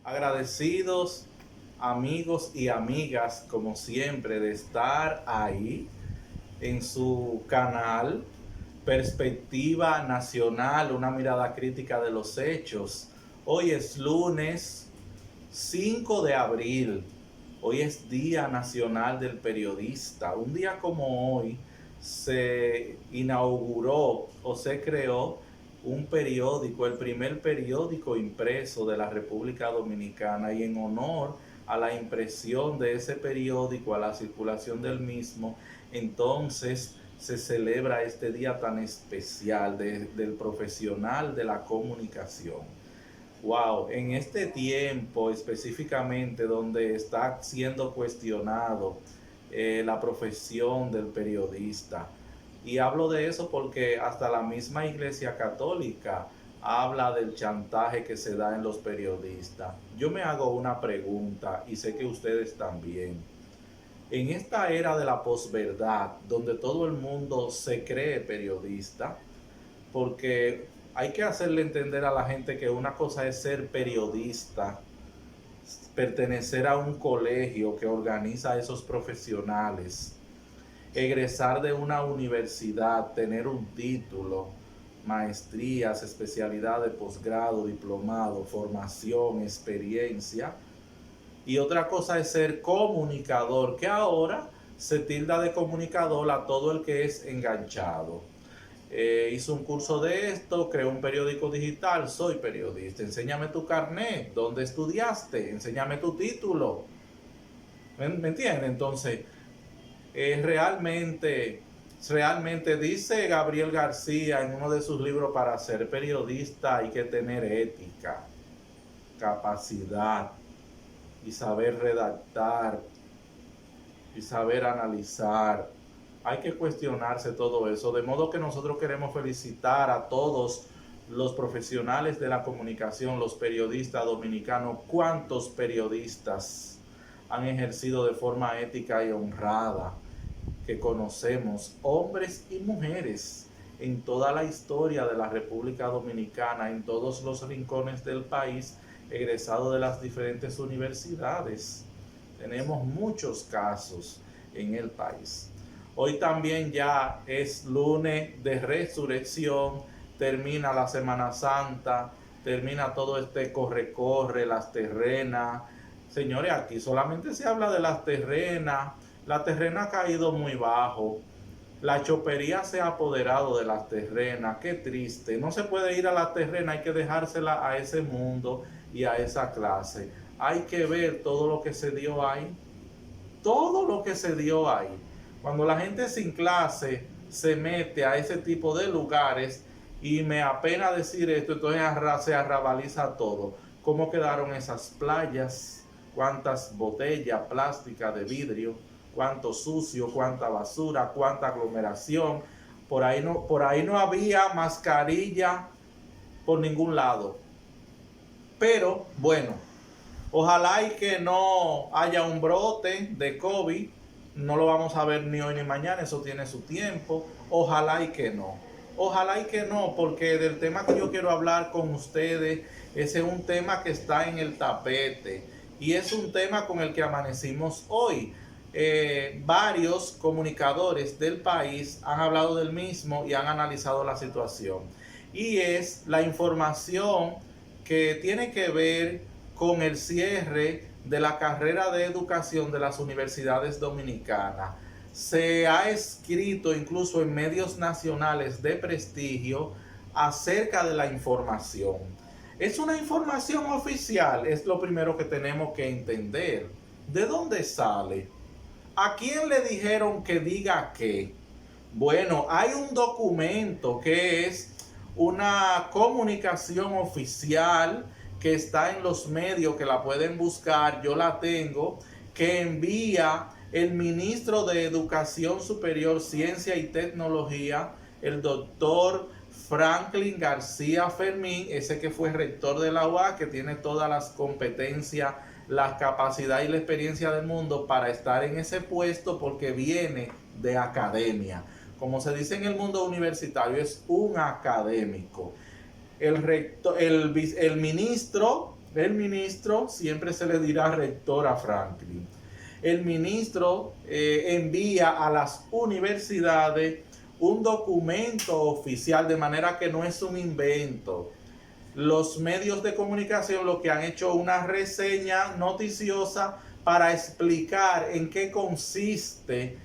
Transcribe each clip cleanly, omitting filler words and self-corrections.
Agradecidos amigos y amigas, como siempre, de estar ahí en su canal Perspectiva Nacional, una mirada crítica de los hechos. Hoy es lunes 5 de abril. Hoy es Día Nacional del Periodista. Un día como hoy se inauguró o se creó un periódico, el primer periódico impreso de la República Dominicana, y en honor a la impresión de ese periódico, a la circulación del mismo, entonces se celebra este día tan especial del profesional de la comunicación. Wow, en este tiempo específicamente donde está siendo cuestionado la profesión del periodista. Y hablo de eso porque hasta la misma Iglesia Católica habla del chantaje que se da en los periodistas. Yo me hago una pregunta y sé que ustedes también. En esta era de la posverdad, donde todo el mundo se cree periodista, porque hay que hacerle entender a la gente que una cosa es ser periodista, pertenecer a un colegio que organiza a esos profesionales, egresar de una universidad, tener un título, maestrías, especialidad de posgrado, diplomado, formación, experiencia. Y otra cosa es ser comunicador, que ahora se tilda de comunicador a todo el que es enganchado. Hizo un curso de esto, creó un periódico digital, soy periodista. Enséñame tu carnet, ¿dónde estudiaste? Enséñame tu título. ¿Me entiendes? Entonces, realmente, realmente dice Gabriel García en uno de sus libros: para ser periodista hay que tener ética, capacidad y saber redactar y saber analizar. Hay que cuestionarse todo eso, de modo que nosotros queremos felicitar a todos los profesionales de la comunicación, los periodistas dominicanos. ¿Cuántos periodistas han ejercido de forma ética y honrada que conocemos, hombres y mujeres, en toda la historia de la República Dominicana, en todos los rincones del país, egresados de las diferentes universidades? Tenemos muchos casos en el país. Hoy también ya es lunes de resurrección, termina la Semana Santa, termina todo este corre-corre, las terrenas. Señores, aquí solamente se habla de las terrenas. La terrena ha caído muy bajo. La chopería se ha apoderado de las terrenas. Qué triste. No se puede ir a la terrena, hay que dejársela a ese mundo y a esa clase. Hay que ver todo lo que se dio ahí. Todo lo que se dio ahí. Cuando la gente sin clase se mete a ese tipo de lugares, y me apena decir esto, entonces se arrabaliza todo. ¿Cómo quedaron esas playas? ¿Cuántas botellas plásticas de vidrio? ¿Cuánto sucio? ¿Cuánta basura? ¿Cuánta aglomeración? Por ahí no había mascarilla por ningún lado. Pero bueno, ojalá y que no haya un brote de COVID. No lo vamos a ver ni hoy ni mañana, eso tiene su tiempo. Ojalá y que no. Ojalá y que no, porque del tema que yo quiero hablar con ustedes, ese es un tema que está en el tapete. Y es un tema con el que amanecimos hoy. Varios comunicadores del país han hablado del mismo y han analizado la situación. Y es la información que tiene que ver con el cierre de la carrera de educación de las universidades dominicanas. Se ha escrito incluso en medios nacionales de prestigio acerca de la información. Es una información oficial, es lo primero que tenemos que entender. ¿De dónde sale? ¿A quién le dijeron que diga qué? Bueno, hay un documento que es una comunicación oficial que está en los medios, que la pueden buscar, yo la tengo, que envía el ministro de Educación Superior, Ciencia y Tecnología, el doctor Franklin García Fermín, ese que fue rector de la UAS, que tiene todas las competencias, la capacidad y la experiencia del mundo para estar en ese puesto, porque viene de academia. Como se dice en el mundo universitario, es un académico. El ministro El ministro siempre se le dirá rector a Franklin. El ministro envía a las universidades un documento oficial, de manera que no es un invento. Los medios de comunicación lo que han hecho una reseña noticiosa para explicar en qué consiste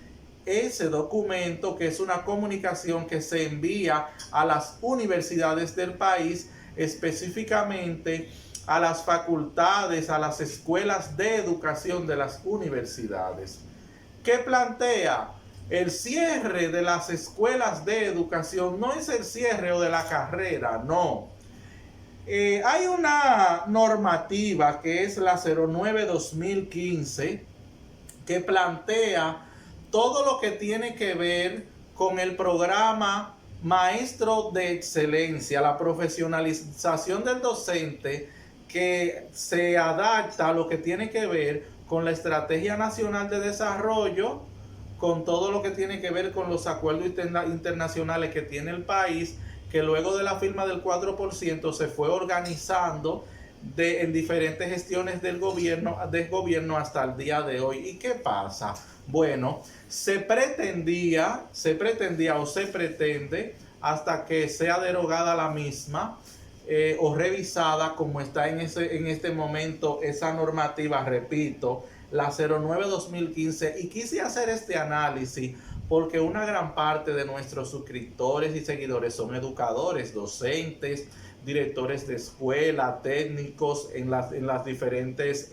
ese documento, que es una comunicación que se envía a las universidades del país, específicamente a las facultades, a las escuelas de educación de las universidades. ¿Qué plantea? El cierre de las escuelas de educación no es el cierre o de la carrera, no. Hay una normativa que es la 09-2015 que plantea todo lo que tiene que ver con el programa Maestro de Excelencia, la profesionalización del docente, que se adapta a lo que tiene que ver con la Estrategia Nacional de Desarrollo, con todo lo que tiene que ver con los acuerdos internacionales que tiene el país, que luego de la firma del 4% se fue organizando en diferentes gestiones del gobierno hasta el día de hoy. ¿Y qué pasa? Bueno, se pretende, hasta que sea derogada la misma, o revisada, como está en este momento esa normativa, repito, la 09-2015. Y quise hacer este análisis porque una gran parte de nuestros suscriptores y seguidores son educadores, docentes, directores de escuela, técnicos en las diferentes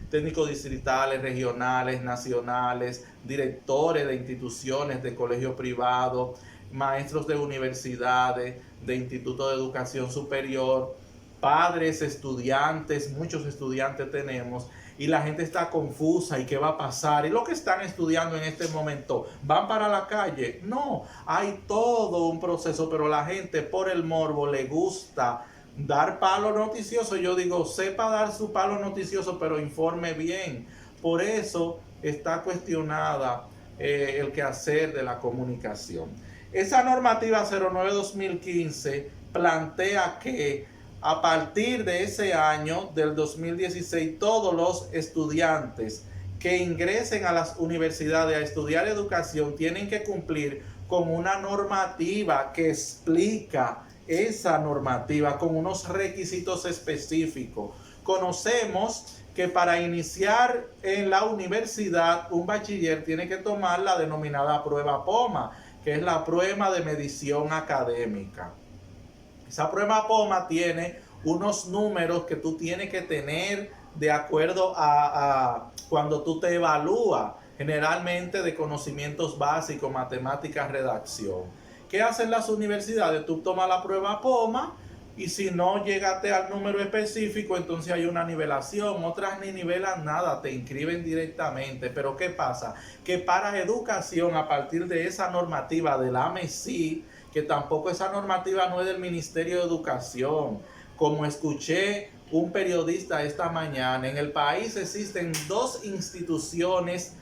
técnicos distritales, regionales, nacionales, directores de instituciones de colegio privado, maestros de universidades, de institutos de educación superior, padres, estudiantes, muchos estudiantes tenemos, y la gente está confusa. ¿Y qué va a pasar? ¿Y lo que están estudiando en este momento van para la calle? No, hay todo un proceso, pero la gente por el morbo le gusta dar palo noticioso. Yo digo, sepa dar su palo noticioso, pero informe bien. Por eso está cuestionada el quehacer de la comunicación. Esa normativa 09-2015 plantea que a partir de ese año, del 2016, todos los estudiantes que ingresen a las universidades a estudiar educación tienen que cumplir con una normativa que explica esa normativa con unos requisitos específicos. Conocemos que para iniciar en la universidad un bachiller tiene que tomar la denominada prueba POMA, que es la prueba de medición académica. Esa prueba POMA tiene unos números que tú tienes que tener de acuerdo a cuando tú te evalúas, generalmente de conocimientos básicos, matemáticas, redacción. ¿Qué hacen las universidades? Tú tomas la prueba POMA y si no llegaste al número específico, entonces hay una nivelación. Otras ni nivelan nada, te inscriben directamente. Pero ¿qué pasa? Que para educación, a partir de esa normativa de la MESI, que tampoco esa normativa no es del Ministerio de Educación, como escuché un periodista esta mañana, en el país existen dos instituciones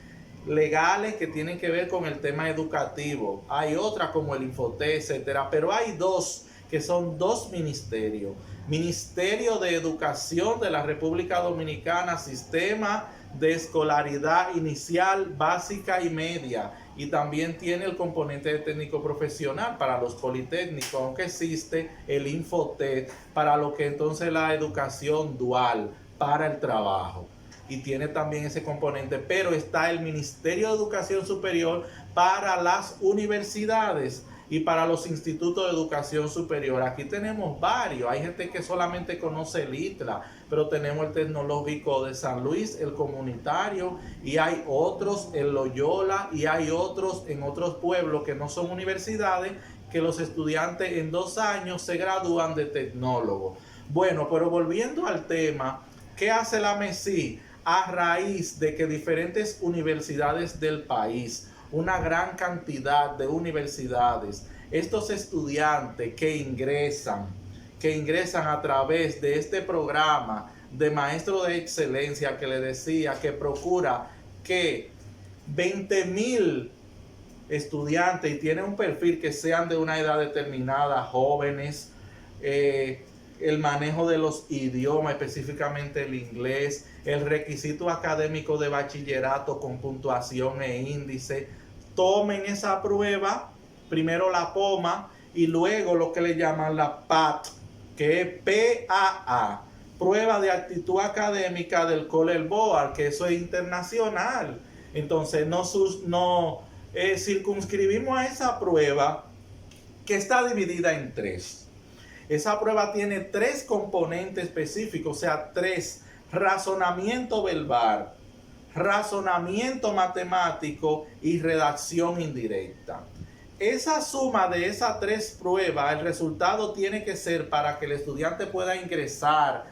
legales que tienen que ver con el tema educativo. Hay otras como el Infoté, etcétera, pero hay dos que son dos ministerios. Ministerio de Educación de la República Dominicana, Sistema de Escolaridad Inicial, Básica y Media. Y también tiene el componente de técnico profesional para los politécnicos, aunque existe el Infotet para lo que entonces la educación dual para el trabajo. Y tiene también ese componente, pero está el Ministerio de Educación Superior para las universidades y para los institutos de educación superior. Aquí tenemos varios. Hay gente que solamente conoce el ITLA, pero tenemos el Tecnológico de San Luis, el comunitario, y hay otros en Loyola, y hay otros en otros pueblos que no son universidades, que los estudiantes en 2 años se gradúan de tecnólogo. Bueno, pero volviendo al tema, ¿qué hace la MESI? A raíz de que diferentes universidades del país, una gran cantidad de universidades, estos estudiantes que ingresan a través de este programa de Maestro de Excelencia, que le decía que procura que 20,000 estudiantes, y tiene un perfil que sean de una edad determinada, jóvenes, el manejo de los idiomas, específicamente el inglés, el requisito académico de bachillerato con puntuación e índice. Tomen esa prueba, primero la POMA y luego lo que le llaman la PAT, que es PAA, prueba de actitud académica del College Board, que eso es internacional. Entonces no circunscribimos a esa prueba, que está dividida en 3. Esa prueba tiene 3 componentes específicos, o sea, 3: razonamiento verbal, razonamiento matemático y redacción indirecta. Esa suma de esas 3 pruebas, el resultado tiene que ser para que el estudiante pueda ingresar,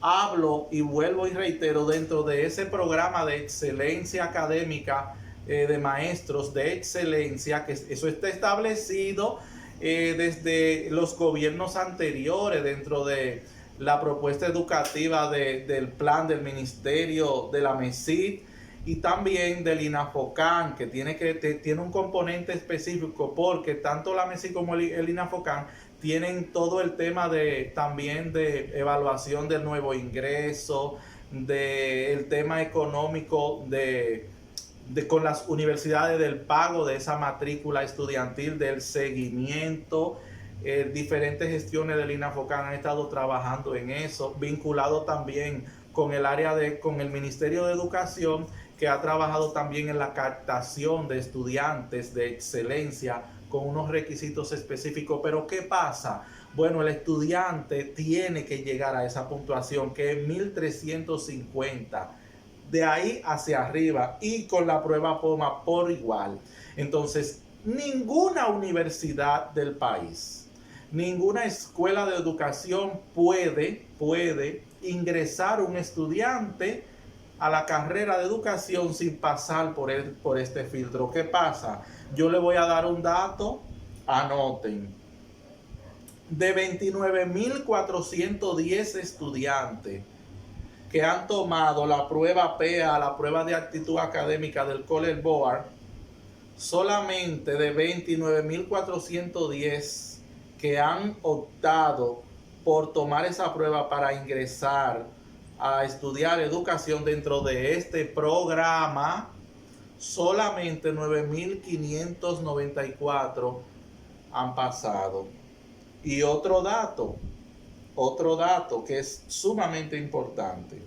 hablo y vuelvo y reitero, dentro de ese programa de excelencia académica, de maestros de excelencia, que eso está establecido desde los gobiernos anteriores, dentro de la propuesta educativa del plan del Ministerio de la MESID y también del INAFOCAN, que tiene un componente específico, porque tanto la MESID como el INAFOCAN tienen todo el tema también de evaluación del nuevo ingreso, del tema económico con las universidades, del pago de esa matrícula estudiantil, del seguimiento. Diferentes gestiones del INAFOCAN han estado trabajando en eso, vinculado también con con el Ministerio de Educación, que ha trabajado también en la captación de estudiantes de excelencia con unos requisitos específicos. Pero ¿qué pasa? Bueno, el estudiante tiene que llegar a esa puntuación, que es 1350. De ahí hacia arriba, y con la prueba POMA por igual. Entonces, ninguna universidad del país, ninguna escuela de educación puede ingresar un estudiante a la carrera de educación sin pasar por este filtro. ¿Qué pasa? Yo le voy a dar un dato, anoten. De 29.410 estudiantes que han tomado la prueba PA, la prueba de actitud académica del College Board, solamente de 29.410 que han optado por tomar esa prueba para ingresar a estudiar educación dentro de este programa, solamente 9.594 han pasado. Y otro dato que es sumamente importante: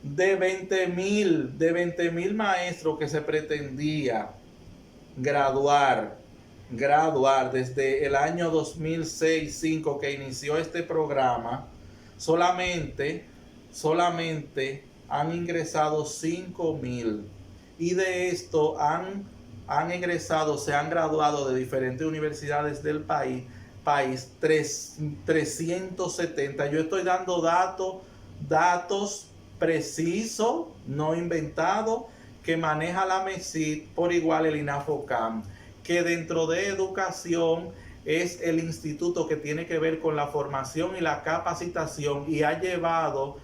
de 20.000 maestros que se pretendía graduar desde el año 2006-05 que inició este programa, solamente han ingresado 5.000, y de esto han ingresado, se han graduado de diferentes universidades del país 370. Yo estoy dando datos precisos, no inventados, que maneja la MESID, por igual el INAFOCAN, que dentro de educación es el instituto que tiene que ver con la formación y la capacitación, y ha llevado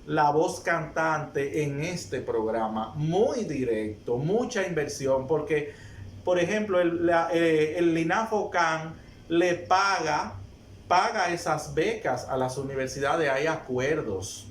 la voz cantante en este programa, muy directo, mucha inversión, porque por ejemplo el INAFOCAN le paga esas becas a las universidades. Hay acuerdos.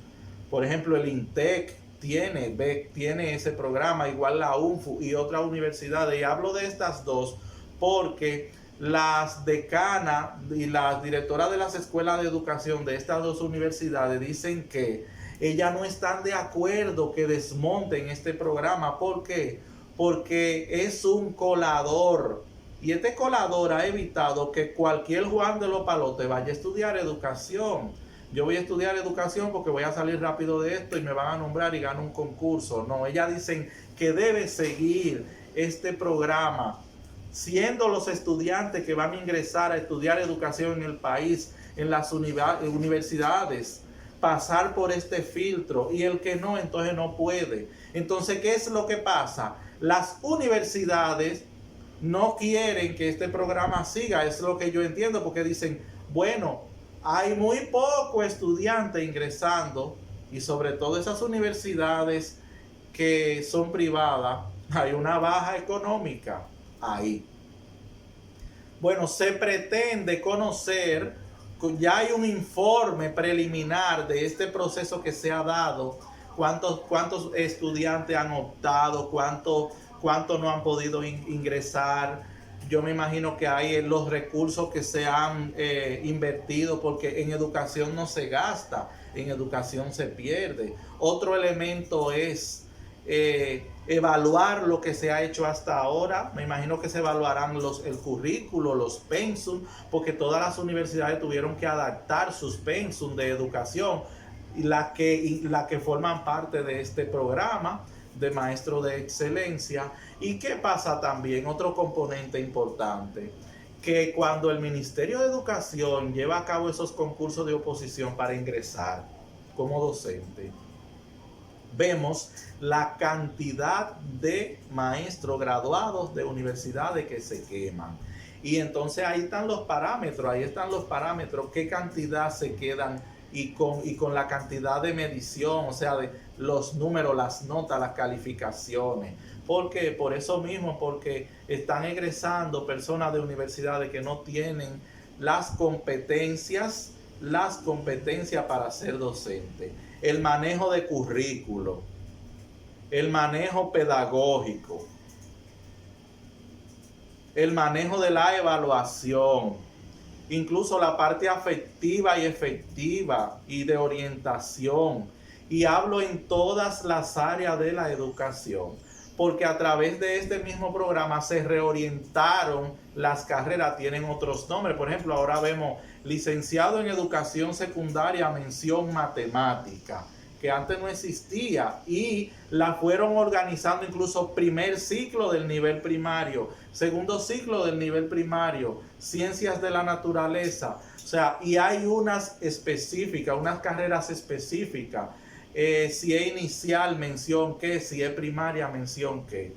Por ejemplo, el INTEC tiene ese programa, igual la UNFU y otras universidades. Y hablo de estas dos porque las decanas y las directoras de las escuelas de educación de estas dos universidades dicen que ellas no están de acuerdo que desmonten este programa. ¿Por qué? Porque es un colador. Y este colador ha evitado que cualquier Juan de los Palotes vaya a estudiar educación. Yo voy a estudiar educación porque voy a salir rápido de esto y me van a nombrar y gano un concurso. No, ellas dicen que debe seguir este programa, siendo los estudiantes que van a ingresar a estudiar educación en el país, en las universidades, pasar por este filtro, y el que no, entonces no puede. Entonces, ¿qué es lo que pasa? Las universidades no quieren que este programa siga, es lo que yo entiendo, porque dicen, bueno, hay muy pocos estudiantes ingresando, y sobre todo esas universidades que son privadas, hay una baja económica ahí. Bueno, se pretende conocer, ya hay un informe preliminar de este proceso que se ha dado, cuántos estudiantes han optado, cuántos no han podido ingresar. Yo me imagino que hay los recursos que se han invertido, porque en educación no se gasta, en educación se pierde. Otro elemento es evaluar lo que se ha hecho hasta ahora. Me imagino que se evaluarán el currículo, los pensum, porque todas las universidades tuvieron que adaptar sus pensum de educación, y la que forman parte de este programa de maestro de excelencia. ¿Y qué pasa también? Otro componente importante, que cuando el Ministerio de Educación lleva a cabo esos concursos de oposición para ingresar como docente, vemos la cantidad de maestros graduados de universidades que se queman. Y entonces ahí están los parámetros, qué cantidad se quedan, y con la cantidad de medición, o sea, de los números, las notas, las calificaciones. ¿Por qué? Por eso mismo, porque están egresando personas de universidades que no tienen las competencias para ser docente. El manejo de currículo, el manejo pedagógico, el manejo de la evaluación, incluso la parte afectiva y efectiva y de orientación. Y hablo en todas las áreas de la educación, porque a través de este mismo programa se reorientaron las carreras, tienen otros nombres. Por ejemplo, ahora vemos licenciado en educación secundaria, mención matemática, que antes no existía, y la fueron organizando incluso primer ciclo del nivel primario, segundo ciclo del nivel primario, ciencias de la naturaleza. O sea, y hay unas específicas, unas carreras específicas. Si es inicial, mención qué, si es primaria, mención qué.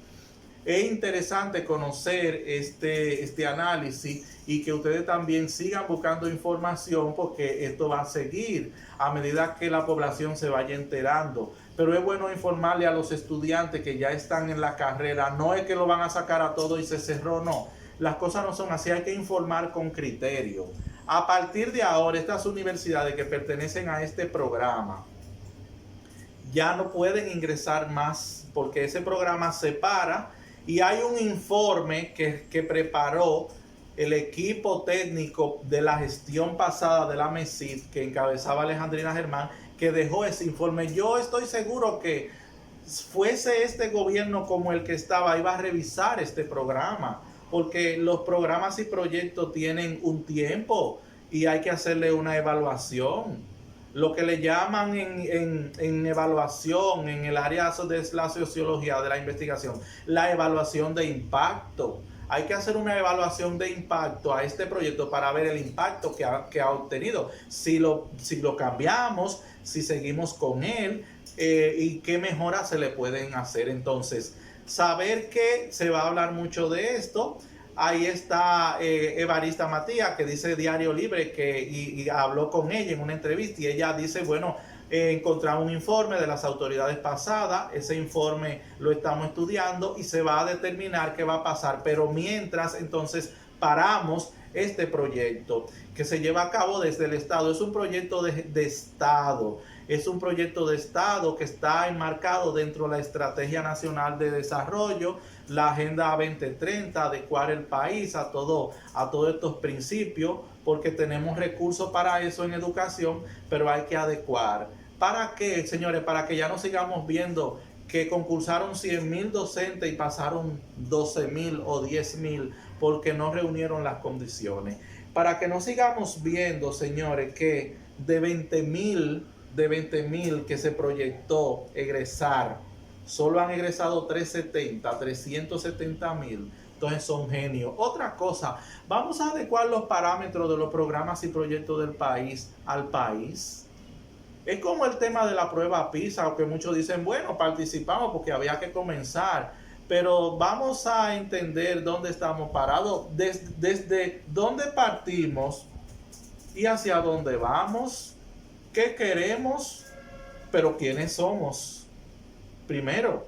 Es interesante conocer este análisis, y que ustedes también sigan buscando información, porque esto va a seguir a medida que la población se vaya enterando. Pero es bueno informarle a los estudiantes que ya están en la carrera. No es que lo van a sacar a todo y se cerró, no. Las cosas no son así, hay que informar con criterio. A partir de ahora, estas universidades que pertenecen a este programa ya no pueden ingresar más, porque ese programa se para, y hay un informe que preparó el equipo técnico de la gestión pasada de la MESID, que encabezaba Alejandrina Germán, que dejó ese informe. Yo estoy seguro que fuese este gobierno como el que estaba, iba a revisar este programa, porque los programas y proyectos tienen un tiempo y hay que hacerle una evaluación. Lo que le llaman en evaluación, en el área de la sociología, de la investigación, la evaluación de impacto. Hay que hacer una evaluación de impacto a este proyecto para ver el impacto que ha obtenido. Si lo cambiamos, si seguimos con él, y qué mejoras se le pueden hacer. Entonces, saber que se va a hablar mucho de esto. Ahí está Evarista Matías, que dice Diario Libre, y habló con ella en una entrevista, y ella dice, bueno, encontramos un informe de las autoridades pasadas, ese informe lo estamos estudiando y se va a determinar qué va a pasar, pero mientras, entonces, paramos este proyecto que se lleva a cabo desde el Estado. Es un proyecto de Estado, es un proyecto de Estado que está enmarcado dentro de la Estrategia Nacional de Desarrollo, la Agenda 2030, adecuar el país a todos estos principios, porque tenemos recursos para eso en educación, pero hay que adecuar. ¿Para qué, señores? Para que ya no sigamos viendo que concursaron 100,000 docentes y pasaron 12,000 o 10,000 porque no reunieron las condiciones. Para que no sigamos viendo, señores, que de 20,000 que se proyectó egresar, solo han egresado 370,000. Entonces son genios. Otra cosa, vamos a adecuar los parámetros de los programas y proyectos del país al país. Es como el tema de la prueba PISA, aunque muchos dicen, bueno, participamos porque había que comenzar, pero vamos a entender dónde estamos parados, desde dónde partimos y hacia dónde vamos, qué queremos, pero quiénes somos primero.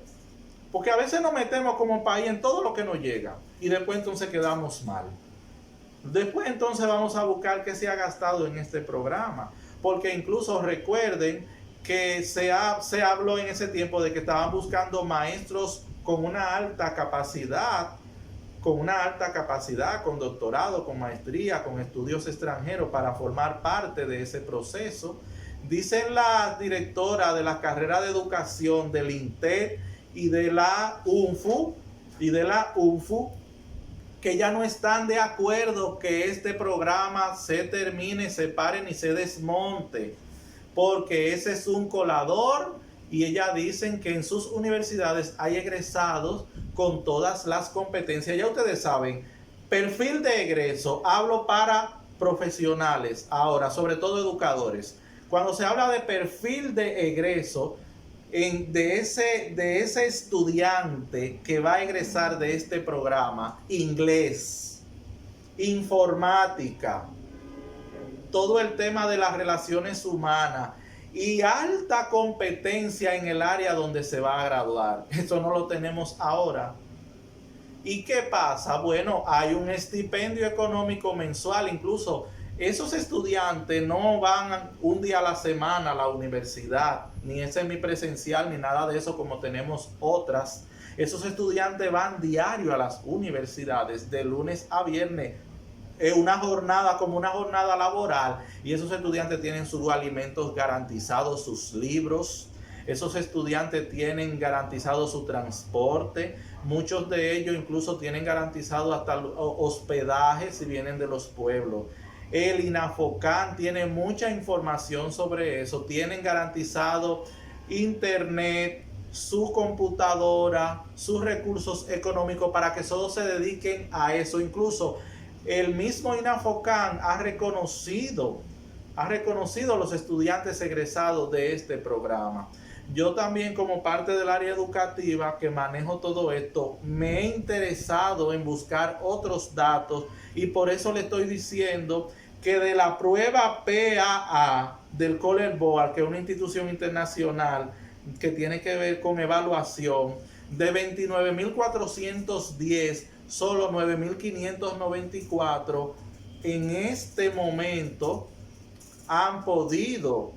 Porque a veces nos metemos como país en todo lo que nos llega y después entonces quedamos mal. Después entonces vamos a buscar qué se ha gastado en este programa, porque incluso recuerden que se habló en ese tiempo de que estaban buscando maestros con una alta capacidad, con doctorado, con maestría, con estudios extranjeros para formar parte de ese proceso. Dicen la directora de la carrera de educación del INTEC y de la UNFU, que ya no están de acuerdo que este programa se termine, se pare y se desmonte, porque ese es un colador, y ellas dicen que en sus universidades hay egresados con todas las competencias. Ya ustedes saben, perfil de egreso, hablo para profesionales ahora, sobre todo educadores. Cuando se habla de perfil de egreso, de ese estudiante que va a egresar de este programa, inglés, informática, todo el tema de las relaciones humanas y alta competencia en el área donde se va a graduar. Eso no lo tenemos ahora. ¿Y qué pasa? Bueno, hay un estipendio económico mensual. Incluso esos estudiantes no van un día a la semana a la universidad, ni es semipresencial, ni nada de eso como tenemos otras. Esos estudiantes van diario a las universidades de lunes a viernes, una jornada como una jornada laboral, y esos estudiantes tienen sus alimentos garantizados, sus libros. Esos estudiantes tienen garantizado su transporte. Muchos de ellos incluso tienen garantizado hasta hospedaje si vienen de los pueblos. El INAFOCAN tiene mucha información sobre eso. Tienen garantizado internet, su computadora, sus recursos económicos para que solo se dediquen a eso. Incluso el mismo INAFOCAN ha reconocido a los estudiantes egresados de este programa. Yo también, como parte del área educativa que manejo todo esto, me he interesado en buscar otros datos, y por eso le estoy diciendo que de la prueba PAA del College Board, que es una institución internacional que tiene que ver con evaluación, de 29.410, solo 9.594 en este momento han podido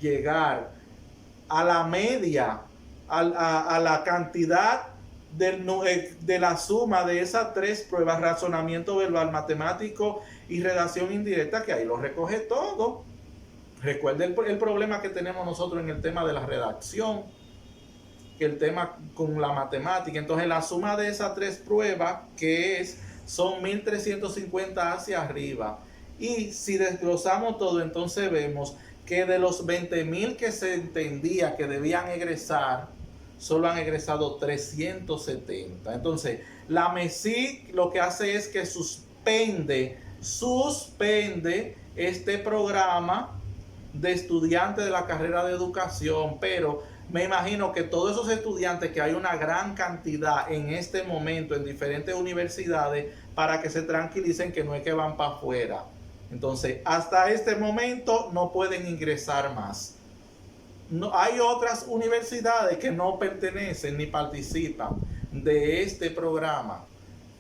llegar a la media, a la cantidad de la suma de esas tres pruebas: razonamiento verbal, matemático y redacción indirecta, que ahí lo recoge todo. Recuerden el problema que tenemos nosotros en el tema de la redacción, que el tema con la matemática. Entonces la suma de esas tres pruebas, son 1.350 hacia arriba. Y si desglosamos todo, entonces vemos que de los 20.000 que se entendía que debían egresar, solo han egresado 370. Entonces, la MESIC lo que hace es que suspende este programa de estudiantes de la carrera de educación, pero me imagino que todos esos estudiantes, que hay una gran cantidad en este momento en diferentes universidades, para que se tranquilicen que no es que van para afuera. Entonces, hasta este momento no pueden ingresar más. No, hay otras universidades que no pertenecen ni participan de este programa,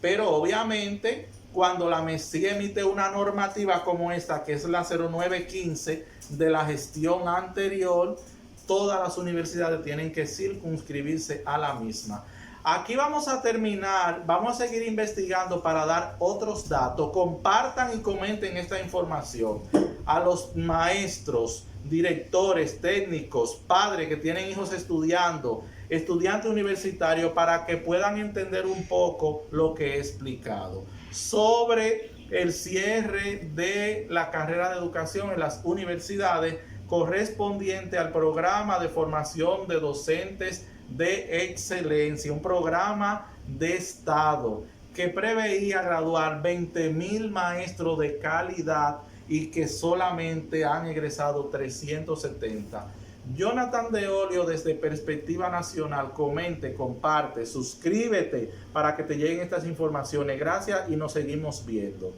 pero obviamente cuando la MESI emite una normativa como esta, que es la 0915 de la gestión anterior, todas las universidades tienen que circunscribirse a la misma. Aquí vamos a terminar, vamos a seguir investigando para dar otros datos. Compartan y comenten esta información a los maestros, directores, técnicos, padres que tienen hijos estudiando, estudiantes universitarios, para que puedan entender un poco lo que he explicado sobre el cierre de la carrera de educación en las universidades correspondiente al programa de formación de docentes de excelencia, un programa de Estado que preveía graduar 20.000 maestros de calidad y que solamente han egresado 370. Jonathan de Olio, desde Perspectiva Nacional. Comente, comparte, suscríbete para que te lleguen estas informaciones. Gracias y nos seguimos viendo.